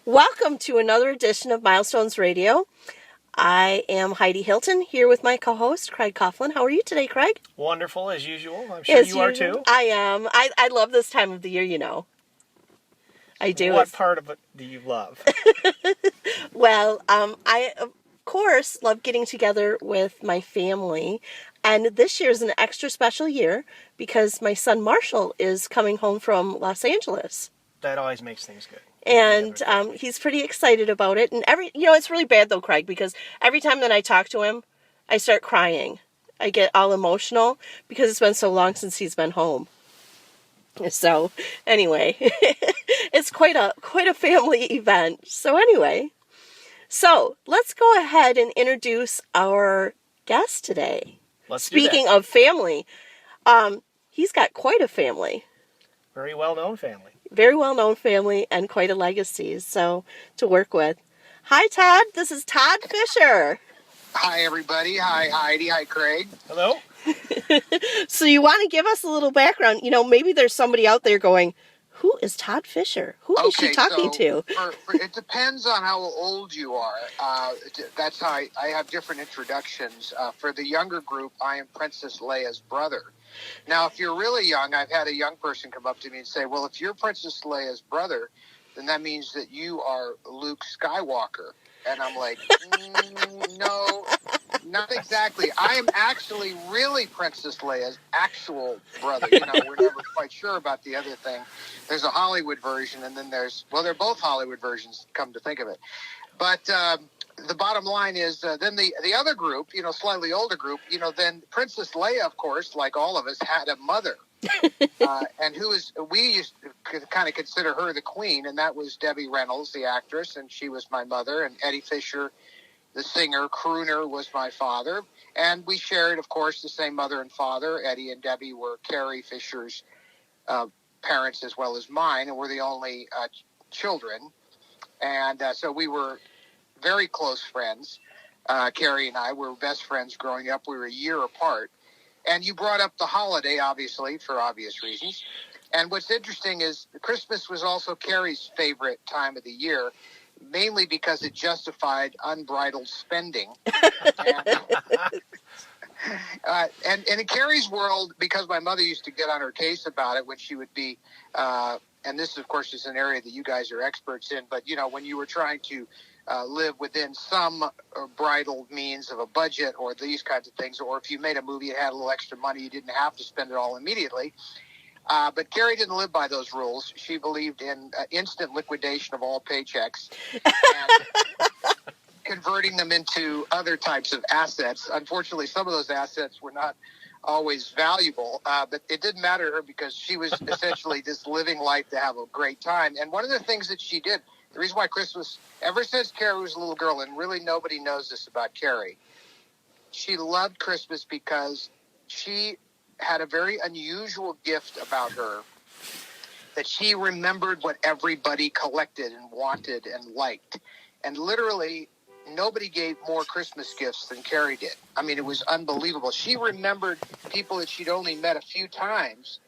Welcome to another edition of Milestones Radio. I am Heidi Hilton here with my co-host, Craig Coughlin. How are you today, Craig? Wonderful, as usual. I'm sure you are too. I am. I love this time of the year, you know. I do. What part of it do you love? Well, I, of course, love getting together with my family. And this year is an extra special year because my son Marshall is coming home from Los Angeles. That always makes things good. And he's pretty excited about it. And it's really bad though, Craig, because every time that I talk to him, I start crying. I get all emotional because it's been so long since he's been home. So anyway, it's quite a family event. So anyway, let's go ahead and introduce our guest today. Let's do that. Speaking of family, he's got quite a family. Very well-known family. Very well-known family and quite a legacy to work with. Hi, Todd. This is Todd Fisher. Hi, everybody. Hi, Heidi. Hi, Craig. Hello. So you want to give us a little background? You know, maybe there's somebody out there going, who is Todd Fisher? Who is she talking to? It depends on how old you are. That's how I have different introductions. For the younger group, I am Princess Leia's brother. Now, if you're really young, I've had a young person come up to me and say, well, if you're Princess Leia's brother, then that means that you are Luke Skywalker. And I'm like, no, not exactly. I am actually really Princess Leia's actual brother. You know, we're never quite sure about the other thing. There's a Hollywood version, and then they're both Hollywood versions, come to think of it. But the bottom line is then the other group, slightly older group, then Princess Leia, of course, like all of us, had a mother. And we used to kind of consider her the queen, and that was Debbie Reynolds, the actress, and she was my mother, and Eddie Fisher, the singer, crooner, was my father. And we shared, of course, the same mother and father. Eddie and Debbie were Carrie Fisher's parents as well as mine, and we're the only children. And so we were very close friends. Carrie and I were best friends growing up. We were a year apart. And you brought up the holiday, obviously, for obvious reasons. And what's interesting is Christmas was also Carrie's favorite time of the year, mainly because it justified unbridled spending. And in Carrie's world, because my mother used to get on her case about it when she would be, and this, of course, is an area that you guys are experts in, but, when you were trying to live within some bridled means of a budget or these kinds of things, or if you made a movie that had a little extra money, you didn't have to spend it all immediately. But Carrie didn't live by those rules. She believed in instant liquidation of all paychecks and converting them into other types of assets. Unfortunately, some of those assets were not always valuable, but it didn't matter to her because she was essentially just living life to have a great time. And one of the things that she did, the reason why Christmas, ever since Carrie was a little girl, and really nobody knows this about Carrie, she loved Christmas because she had a very unusual gift about her, that she remembered what everybody collected and wanted and liked. And literally, nobody gave more Christmas gifts than Carrie did. I mean, it was unbelievable. She remembered people that she'd only met a few times,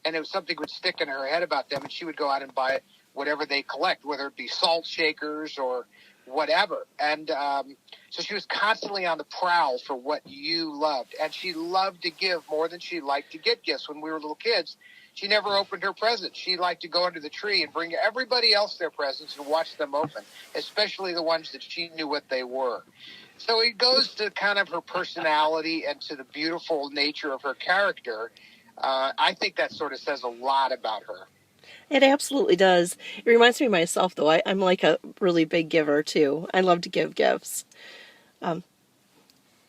and it was something would stick in her head about them, and she would go out and buy whatever they collect, whether it be salt shakers or whatever. And so she was constantly on the prowl for what you loved. And she loved to give more than she liked to get gifts. When we were little kids, she never opened her presents. She liked to go under the tree and bring everybody else their presents and watch them open, especially the ones that she knew what they were. So it goes to kind of her personality and to the beautiful nature of her character. I think that sort of says a lot about her. It absolutely does. It reminds me of myself, though. I'm like a really big giver, too. I love to give gifts.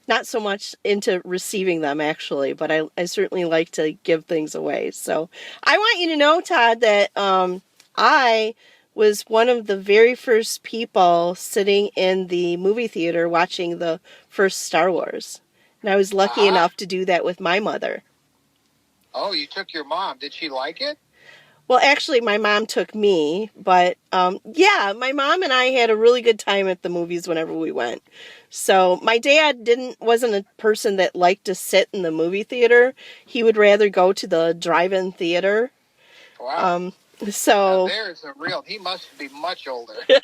Not so much into receiving them, actually, but I certainly like to give things away. So I want you to know, Todd, that I was one of the very first people sitting in the movie theater watching the first Star Wars. And I was lucky enough to do that with my mother. Oh, you took your mom. Did she like it? Well, actually, my mom took me, but yeah, my mom and I had a really good time at the movies whenever we went. So my dad wasn't a person that liked to sit in the movie theater. He would rather go to the drive-in theater. Wow. So there's a real. He must be much older. Now,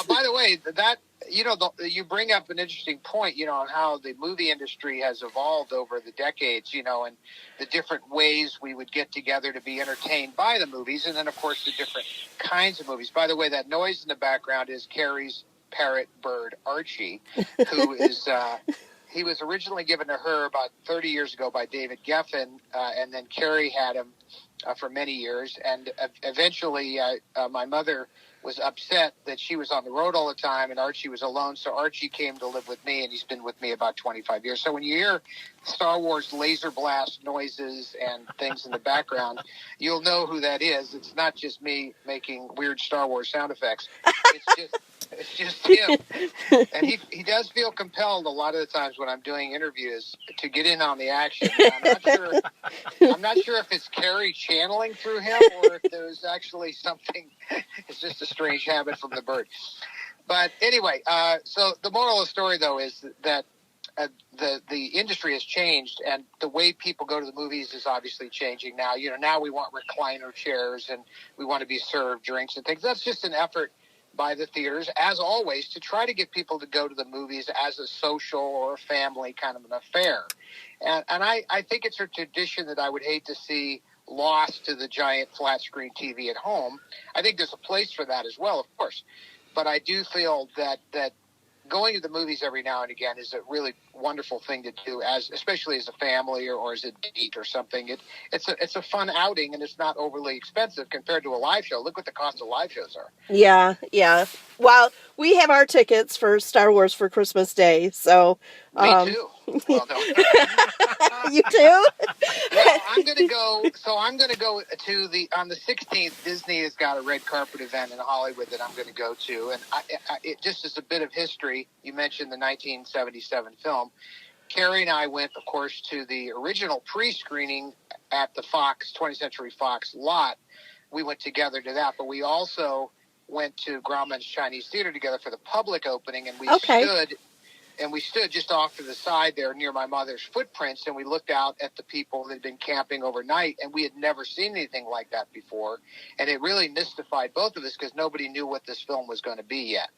by the way, that you bring up an interesting point, on how the movie industry has evolved over the decades, and the different ways we would get together to be entertained by the movies, and then of course the different kinds of movies. By the way, that noise in the background is Carrie's parrot bird Archie, who is. He was originally given to her about 30 years ago by David Geffen, and then Carrie had him for many years. And eventually, my mother was upset that she was on the road all the time and Archie was alone. So Archie came to live with me, and he's been with me about 25 years. So when you hear Star Wars laser blast noises and things in the background, you'll know who that is. It's not just me making weird Star Wars sound effects. It's just him. And he does feel compelled a lot of the times when I'm doing interviews to get in on the action. I'm not sure if it's Carrie channeling through him or if there's actually something. It's just a strange habit from the bird. But anyway, so the moral of the story, though, is that the industry has changed, and the way people go to the movies is obviously changing now. Now we want recliner chairs, and we want to be served drinks and things. That's just an effort by the theaters, as always, to try to get people to go to the movies as a social or a family kind of an affair. And I think it's a tradition that I would hate to see lost to the giant flat screen TV at home. I think there's a place for that as well, of course. But I do feel that going to the movies every now and again is a really wonderful thing to do, especially as a family or as a date or something. It's a fun outing, and it's not overly expensive compared to a live show. Look what the cost of live shows are. Yeah. Well, we have our tickets for Star Wars for Christmas Day, so. Me too. Well, no. You too? Well, I'm going to go to on the 16th, Disney has got a red carpet event in Hollywood that I'm going to go to. And it just as a bit of history, you mentioned the 1977 film. Carrie and I went, of course, to the original pre-screening at the 20th Century Fox lot. We went together to that, but we also went to Grauman's Chinese Theater together for the public opening, and we stood just off to the side there near my mother's footprints, and we looked out at the people that had been camping overnight, and we had never seen anything like that before. And it really mystified both of us because nobody knew what this film was going to be yet.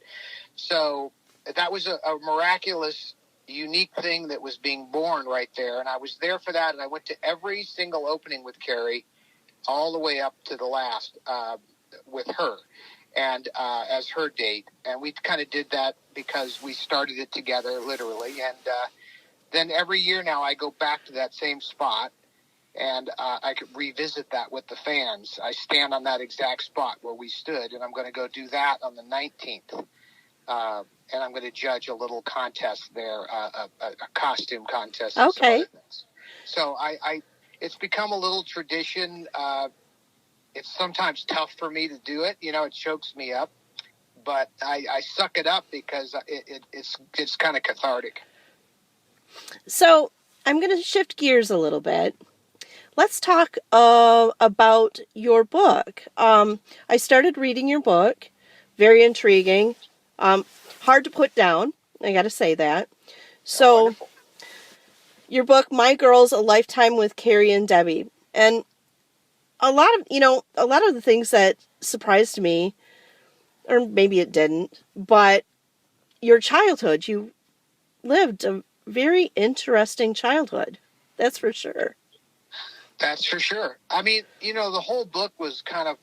So that was a miraculous, unique thing that was being born right there. And I was there for that, and I went to every single opening with Carrie all the way up to the last with her. And as her date. And we kind of did that because we started it together, literally. And then every year now I go back to that same spot, and I could revisit that with the fans. I stand on that exact spot where we stood, and I'm going to go do that on the 19th. And I'm going to judge a little contest there, a costume contest. And some other things. So it's become a little tradition. It's sometimes tough for me to do it. It chokes me up, but I suck it up because it's kind of cathartic. So I'm going to shift gears a little bit. Let's talk about your book. I started reading your book. Very intriguing. Hard to put down. I got to say that. So your book, My Girls, A Lifetime with Carrie and Debbie. And a lot of the things that surprised me, or maybe it didn't, but your childhood, you lived a very interesting childhood. That's for sure. That's for sure. I mean, the whole book was kind of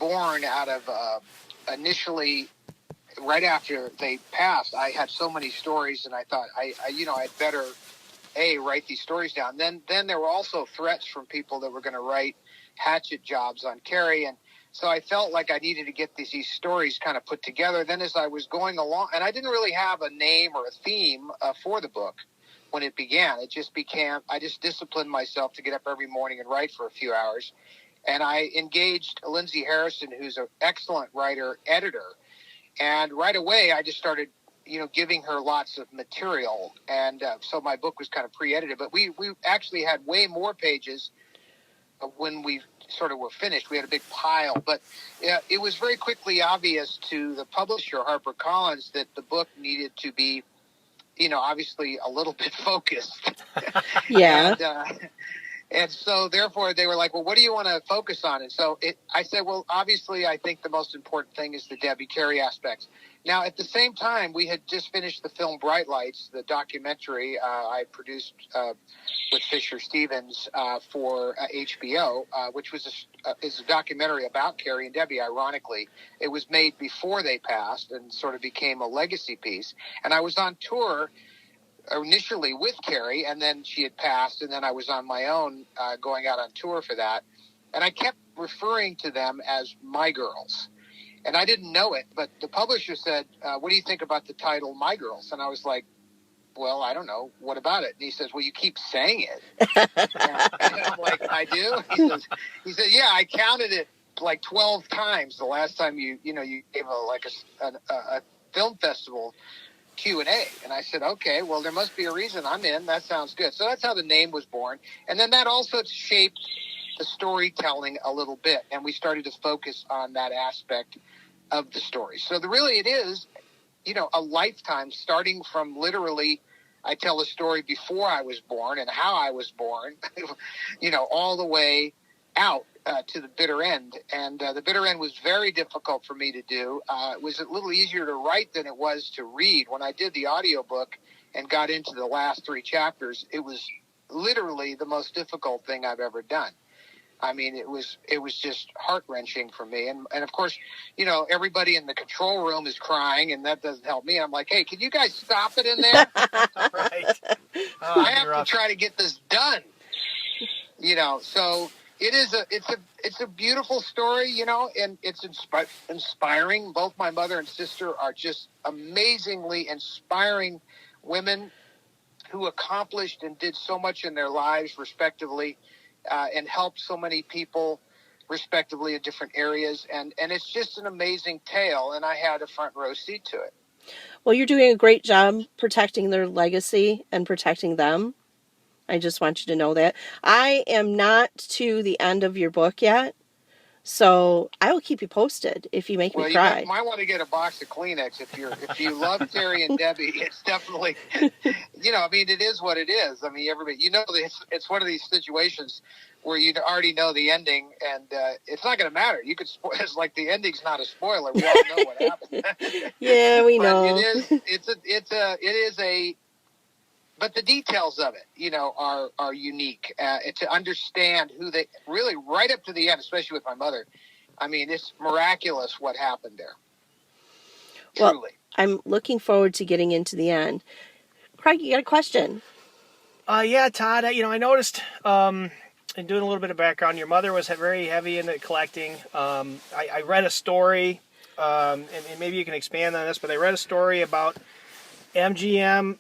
born out of initially, right after they passed, I had so many stories, and I thought I'd better write these stories down. Then there were also threats from people that were going to write hatchet jobs on Carrie, and so I felt like I needed to get these stories kind of put together. Then as I was going along, and I didn't really have a name or a theme for the book when it began. It just became, I just disciplined myself to get up every morning and write for a few hours. And I engaged Lindsay Harrison, who's an excellent writer, editor. And right away, I just started, giving her lots of material. And so my book was kind of pre-edited. But we actually had way more pages when we sort of were finished. We had a big pile. But it was very quickly obvious to the publisher, HarperCollins, that the book needed to be, obviously a little bit focused. Yeah. And so, therefore, they were like, well, what do you want to focus on? And so I said, well, obviously, I think the most important thing is the Debbie Carey aspects. Now, at the same time, we had just finished the film Bright Lights, the documentary I produced with Fisher Stevens for HBO, which was is a documentary about Carrie and Debbie, ironically. It was made before they passed and sort of became a legacy piece. And I was on tour initially with Carrie, and then she had passed, and then I was on my own going out on tour for that. And I kept referring to them as My Girls. And I didn't know it, but the publisher said, what do you think about the title My Girls? And I was like, well, I don't know. What about it? And he says, well, you keep saying it. And I'm like, I do? He says, yeah, I counted it like 12 times the last time you gave a film festival Q&A. And I said, okay, well, there must be a reason I'm in. That sounds good. So that's how the name was born. And then that also shaped the storytelling a little bit. And we started to focus on that aspect of the story. So it is, a lifetime starting from literally, I tell a story before I was born and how I was born, all the way out to the bitter end. And the bitter end was very difficult for me to do. It was a little easier to write than it was to read. When I did the audiobook and got into the last 3 chapters, it was literally the most difficult thing I've ever done. I mean, it was just heart-wrenching for me. And of course, everybody in the control room is crying, and that doesn't help me. I'm like, hey, can you guys stop it in there? Right. I have to try to get this done. So it's a beautiful story, and it's inspiring. Both my mother and sister are just amazingly inspiring women who accomplished and did so much in their lives, respectively, and helped so many people, respectively, in different areas. And it's just an amazing tale, and I had a front row seat to it. Well, you're doing a great job protecting their legacy and protecting them. I just want you to know that. I am not to the end of your book yet, so I will keep you posted if you make me cry. You might want to get a box of Kleenex if you love Carrie and Debbie. It's definitely, it is what it is. I mean, everybody, it's one of these situations where you already know the ending, and it's not going to matter. You could it's like the ending's not a spoiler. We all know what happened. Yeah, we know. But the details of it, are unique. To understand who they really, right up to the end, especially with my mother. I mean, it's miraculous what happened there. Well, Truly. I'm looking forward to getting into the end. Craig, you got a question? Yeah, Todd. I noticed in doing a little bit of background, your mother was very heavy into collecting. I read a story, and maybe you can expand on this, but I read a story about MGM.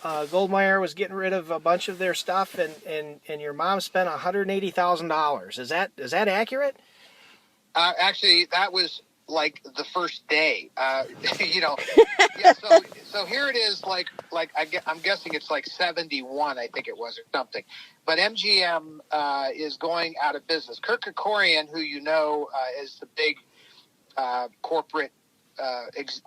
Goldmeier was getting rid of a bunch of their stuff, and your mom spent $180,000. Is that accurate? Actually, that was like the first day. Yeah, so here it is. I'm guessing it's like 71. I think it was, or something. But MGM is going out of business. Kirk Kerkorian, who is the big corporate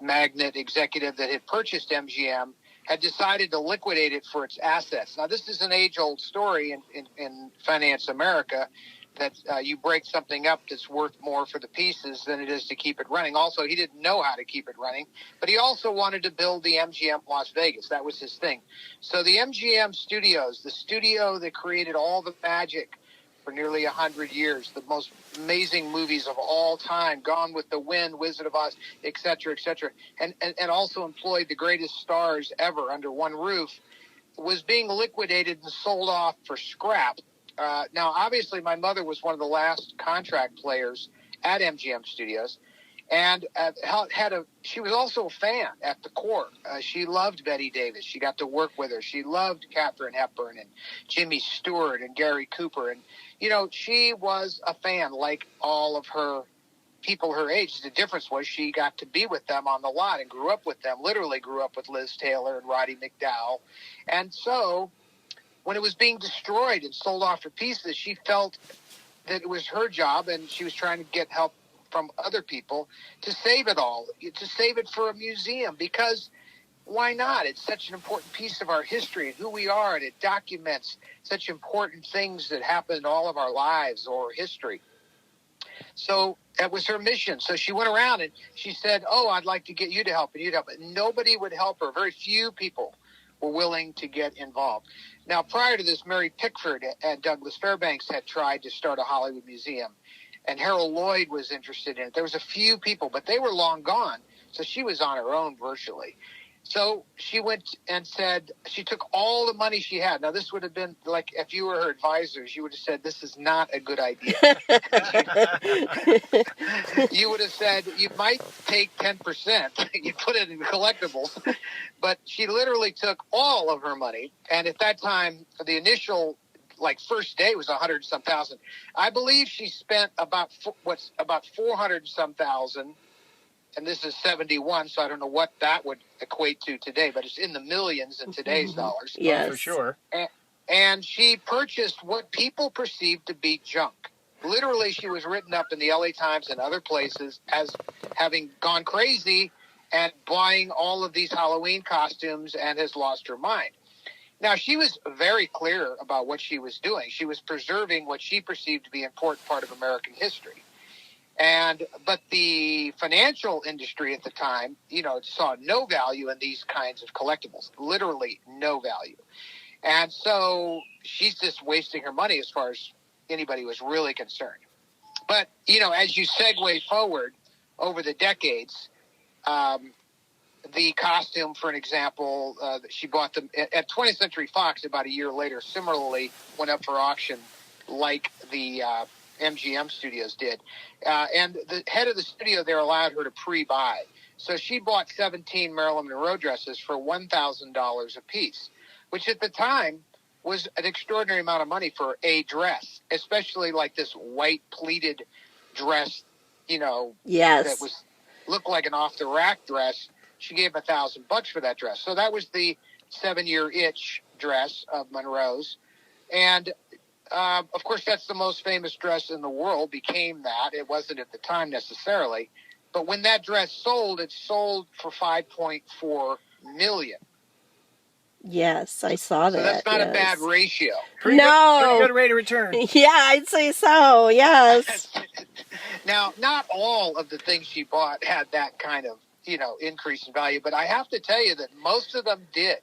magnate executive that had purchased MGM, had decided to liquidate it for its assets. Now, this is an age-old story in finance America, that you break something up that's worth more for the pieces than it is to keep it running. Also, he didn't know how to keep it running, but he also wanted to build the MGM Las Vegas. That was his thing. So the MGM Studios, the studio that created all the magic for nearly 100 years, the most amazing movies of all time, Gone with the Wind, Wizard of Oz, et cetera, and also employed the greatest stars ever under one roof, was being liquidated and sold off for scrap. Now, obviously, my mother was one of the last contract players at MGM Studios, and she was also a fan at the core. She loved Betty Davis. She got to work with her. She loved Katharine Hepburn and Jimmy Stewart and Gary Cooper. And, she was a fan like all of her people her age. The difference was she got to be with them on the lot and grew up with them, literally grew up with Liz Taylor and Roddy McDowall. And so when it was being destroyed and sold off for pieces, she felt that it was her job, and she was trying to get help from other people to save it all, to save it for a museum, because why not? It's such an important piece of our history and who we are, and it documents such important things that happen in all of our lives or history. So that was her mission. So she went around and she said, oh, I'd like to get you to help and you to help. And nobody would help her. Very few people were willing to get involved. Now, prior to this, Mary Pickford and Douglas Fairbanks had tried to start a Hollywood museum, and Harold Lloyd was interested in it. There was a few people, but they were long gone. So she was on her own virtually. So she went and said, she took all the money she had. Now, this would have been like, if you were her advisors, you would have said, this is not a good idea. You would have said, you might take 10%. You put it in collectibles. But she literally took all of her money. And at that time, the initial, first day was 100 and some thousand. I believe she spent about 400 and some thousand. And this is 71, so I don't know what that would equate to today, but it's in the millions in today's dollars. Yes. Oh, for sure. And she purchased what people perceived to be junk. Literally, she was written up in the LA Times and other places as having gone crazy and buying all of these Halloween costumes and has lost her mind. Now, she was very clear about what she was doing. She was preserving what she perceived to be an important part of American history. But the financial industry at the time, saw no value in these kinds of collectibles, literally no value. And so she's just wasting her money as far as anybody was really concerned. But, as you segue forward over the decades, the costume, for an example, that she bought them at 20th Century Fox about a year later, similarly went up for auction like the MGM Studios did. And the head of the studio there allowed her to pre-buy. So she bought 17 Marilyn Monroe dresses for $1,000 a piece, which at the time was an extraordinary amount of money for a dress, especially like this white pleated dress, Yes. that looked like an off-the-rack dress. She gave $1,000 for that dress. So that was the 7-year itch dress of Monroe's. And of course, that's the most famous dress in the world, became that. It wasn't at the time necessarily. But when that dress sold, it sold for $5.4 million. Yes, I saw that. So that's not yes. a bad ratio. Pretty good rate of return. Yeah, I'd say so, yes. Now, not all of the things she bought had that kind of, increase in value, but I have to tell you that most of them did.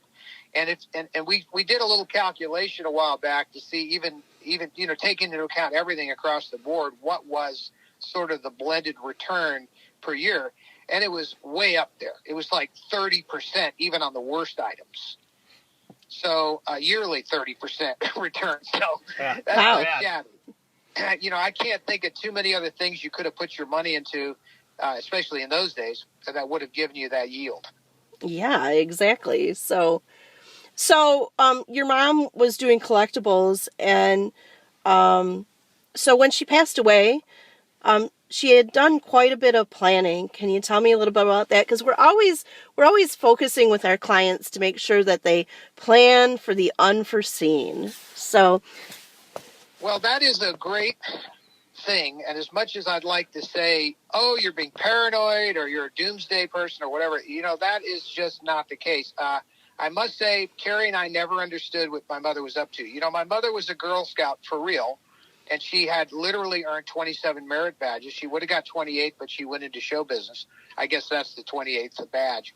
And we did a little calculation a while back to see even taking into account everything across the board, what was sort of the blended return per year, and it was way up there. It was like 30% even on the worst items. So yearly 30% return. So Yeah. that's Wow. not shabby. I can't think of too many other things you could have put your money into, especially in those days, that would have given you that yield. Yeah, exactly. So your mom was doing collectibles, and so when she passed away, she had done quite a bit of planning. Can you tell me a little bit about that? Because we're always focusing with our clients to make sure that they plan for the unforeseen. So, well, that is a great thing. And as much as I'd like to say, oh, you're being paranoid or you're a doomsday person or whatever, that is just not the case. I must say, Carrie and I never understood what my mother was up to. My mother was a Girl Scout for real, and she had literally earned 27 merit badges. She would have got 28, but she went into show business. I guess that's the 28th badge.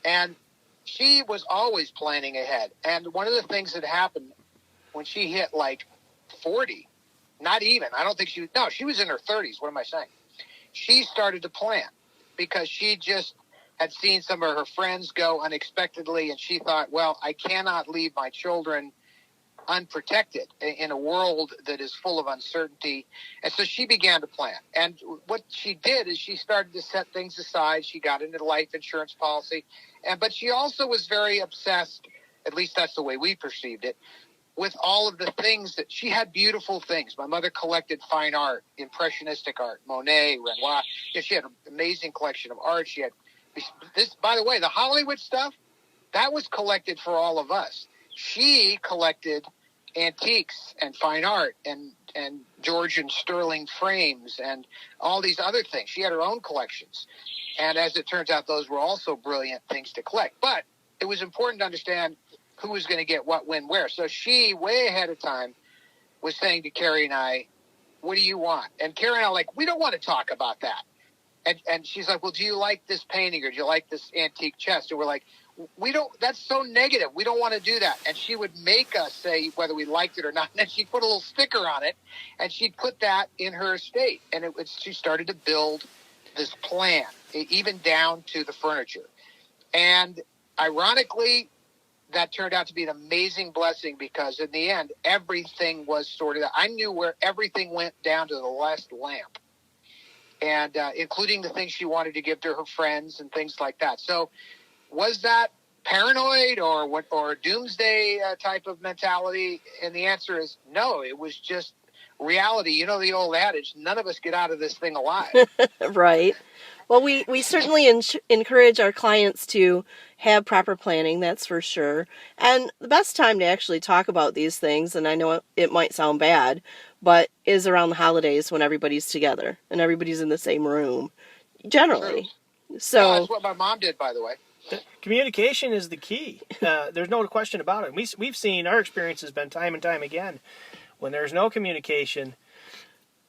And she was always planning ahead. And one of the things that happened when she hit 40, not even, I don't think she was in her 30s. What am I saying? She started to plan because she just had seen some of her friends go unexpectedly, and she thought, well, I cannot leave my children unprotected in a world that is full of uncertainty. And so she began to plan. And what she did is she started to set things aside. She got into life insurance policy. But she also was very obsessed, at least that's the way we perceived it, with all of the things that she had. Beautiful things. My mother collected fine art, impressionistic art, Monet, Renoir. She had an amazing collection of art. She had this, by the way, the Hollywood stuff, that was collected for all of us. She collected antiques and fine art and Georgian sterling frames and all these other things. She had her own collections. And as it turns out, those were also brilliant things to collect. But it was important to understand who was going to get what, when, where. So she, way ahead of time, was saying to Carrie and I, what do you want? And Carrie and I were like, we don't want to talk about that. And she's like, well, do you like this painting or do you like this antique chest? And we're like, we don't, that's so negative. We don't want to do that. And she would make us say whether we liked it or not. And then she'd put a little sticker on it and she'd put that in her estate. And she started to build this plan, even down to the furniture. And ironically, that turned out to be an amazing blessing because in the end, everything was sorted out. I knew where everything went down to the last lamp. And including the things she wanted to give to her friends and things like that. So was that paranoid or doomsday type of mentality? And the answer is no. It was just reality. You know the old adage, none of us get out of this thing alive. Right. Well, we certainly encourage our clients to have proper planning, that's for sure. And the best time to actually talk about these things, and I know it might sound bad, but is around the holidays when everybody's together and everybody's in the same room, generally. True. So Well, that's what my mom did, by the way. Communication is the key. There's no question about it. We've seen, our experience has been time and time again, when there's no communication,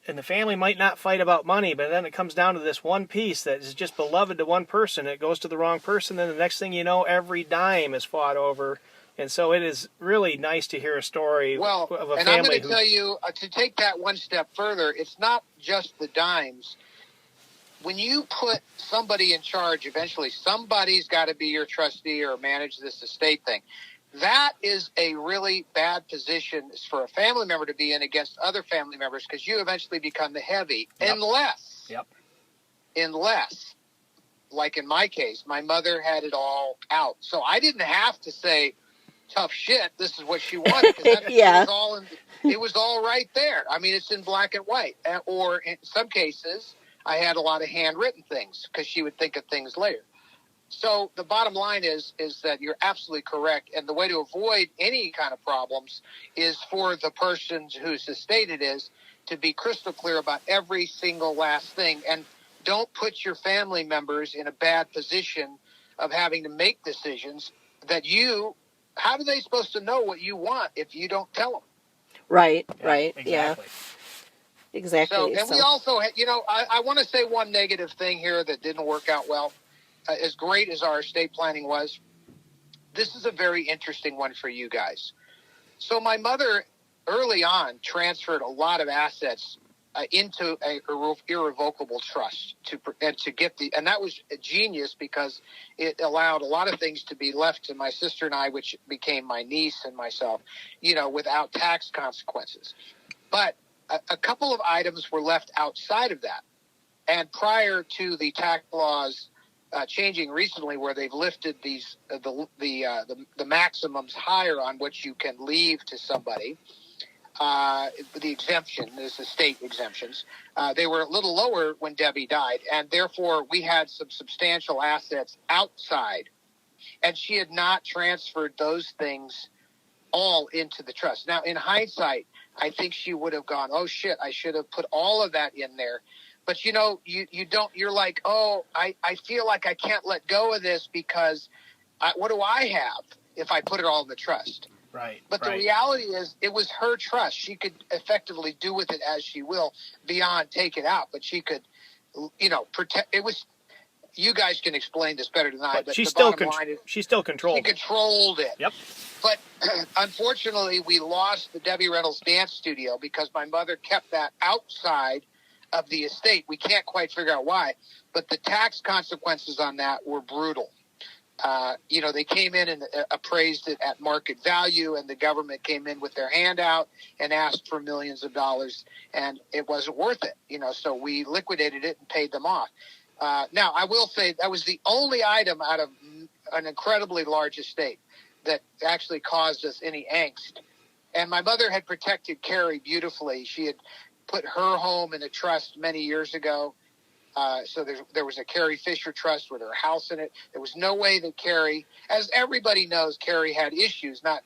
and the family might not fight about money, but then it comes down to this one piece that is just beloved to one person. It goes to the wrong person, then the next thing you know, every dime is fought over. And so it is really nice to hear a story of a family. And I'm going to tell you, to take that one step further, it's not just the dimes. When you put somebody in charge, eventually somebody's got to be your trustee or manage this estate thing. That is a really bad position for a family member to be in against other family members because you eventually become the heavy. Yep. Unless, like in my case, my mother had it all out. So I didn't have to say, tough shit, this is what she wanted. Because yeah. it was all right there. I mean, it's in black and white. Or in some cases, I had a lot of handwritten things because she would think of things later. So the bottom line is that you're absolutely correct. And the way to avoid any kind of problems is for the person whose estate it is to be crystal clear about every single last thing. And don't put your family members in a bad position of having to make decisions that how are they supposed to know what you want if you don't tell them? Right, Yeah, right. exactly. Yeah. Exactly. We also, I want to say one negative thing here that didn't work out well. As great as our estate planning was, this is a very interesting one for you guys. So my mother, early on, transferred a lot of assets into a irrevocable trust and that was a genius because it allowed a lot of things to be left to my sister and I, which became my niece and myself, without tax consequences. But a couple of items were left outside of that. And prior to the tax laws changing recently, where they've lifted these the maximums higher on what you can leave to somebody, the exemption, there's the state exemptions. They were a little lower when Debbie died, and therefore we had some substantial assets outside, and she had not transferred those things all into the trust. Now, in hindsight, I think she would have gone, oh shit, I should have put all of that in there. But you don't, you're like, oh, I feel like I can't let go of this because what do I have if I put it all in the trust? Right. But the reality is it was her trust. She could effectively do with it as she will beyond take it out, but she could, protect. It was, you guys can explain this better than I, but she the still bottom line is she still controlled She controlled it. Yep. But unfortunately, we lost the Debbie Reynolds dance studio because my mother kept that outside of the estate. We can't quite figure out why, but the tax consequences on that were brutal. They came in and appraised it at market value, and the government came in with their hand out and asked for millions of dollars, and it wasn't worth it. So we liquidated it and paid them off. Now, I will say that was the only item out of an incredibly large estate that actually caused us any angst. And my mother had protected Carrie beautifully. She had put her home in a trust many years ago. So there was a Carrie Fisher trust with her house in it. There was no way that Carrie, as everybody knows, Carrie had issues, not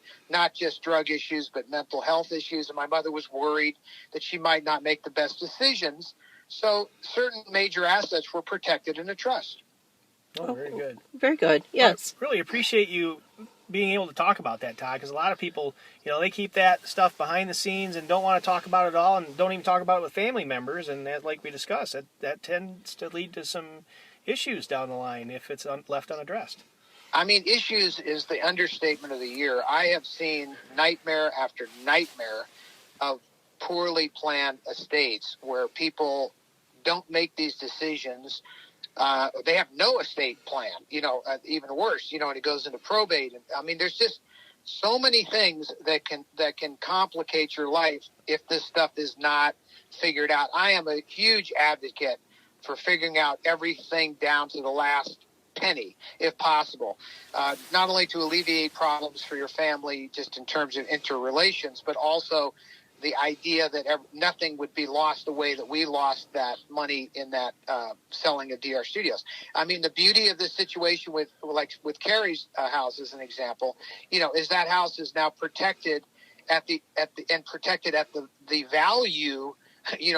just drug issues, but mental health issues. And my mother was worried that she might not make the best decisions. So certain major assets were protected in a trust. Oh, very good. Very good. Yes. I really appreciate you being able to talk about that, Todd, because a lot of people, they keep that stuff behind the scenes and don't want to talk about it all and don't even talk about it with family members. And that, like we discussed, that tends to lead to some issues down the line if it's left unaddressed. I mean, issues is the understatement of the year. I have seen nightmare after nightmare of poorly planned estates where people don't make these decisions. They have no estate plan, even worse, and it goes into probate. And I mean, there's just so many things that can complicate your life if this stuff is not figured out. I am a huge advocate for figuring out everything down to the last penny, if possible, not only to alleviate problems for your family just in terms of interrelations, but also the idea that nothing would be lost the way that we lost that money in that selling of DR Studios. I mean, the beauty of this situation with Carrie's house as an example, is that house is now protected at the value,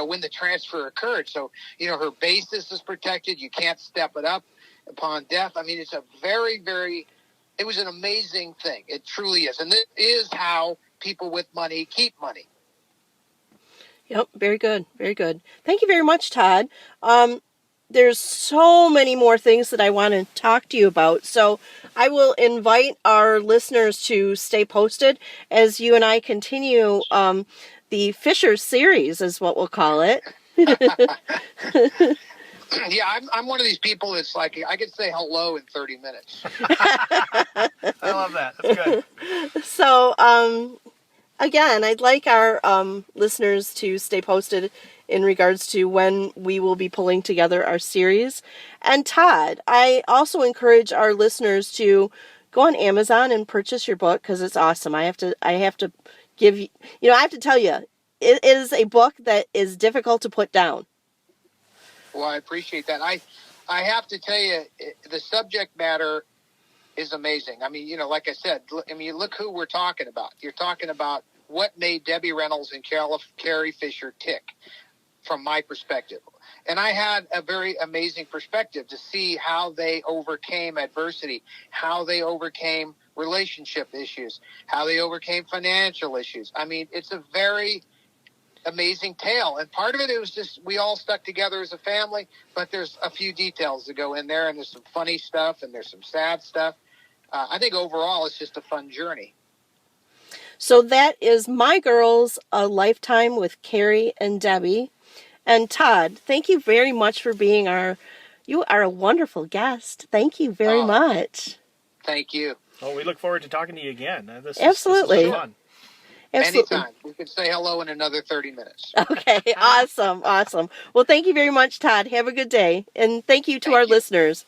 when the transfer occurred. So, her basis is protected. You can't step it up upon death. I mean, it's a very, very, it was an amazing thing. It truly is. And this is how people with money keep money. Yep, very good, very good. Thank you very much, Todd. There's so many more things that I want to talk to you about, so I will invite our listeners to stay posted as you and I continue the Fisher series, is what we'll call it. Yeah, I'm one of these people that's like, I could say hello in 30 minutes. I love that. That's good. So, again, I'd like our listeners to stay posted in regards to when we will be pulling together our series. And Todd, I also encourage our listeners to go on Amazon and purchase your book because it's awesome. I have to give you, I have to tell you, it is a book that is difficult to put down. Well, I appreciate that. I have to tell you, the subject matter is amazing. I mean, like I said, look who we're talking about. You're talking about what made Debbie Reynolds and Carrie Fisher tick from my perspective. And I had a very amazing perspective to see how they overcame adversity, how they overcame relationship issues, how they overcame financial issues. I mean, it's a very amazing tale. And part of it was just we all stuck together as a family, but there's a few details that go in there, and there's some funny stuff and there's some sad stuff. I think overall it's just a fun journey. So that is My Girls, A Lifetime with Carrie and Debbie. And Todd, thank you very much for being you are a wonderful guest. Thank you very much. Thank you. Well, we look forward to talking to you again. Absolutely. This is fun. Absolutely. Anytime. We could say hello in another 30 minutes. Okay, awesome. Well, thank you very much, Todd. Have a good day. And thank you to our listeners.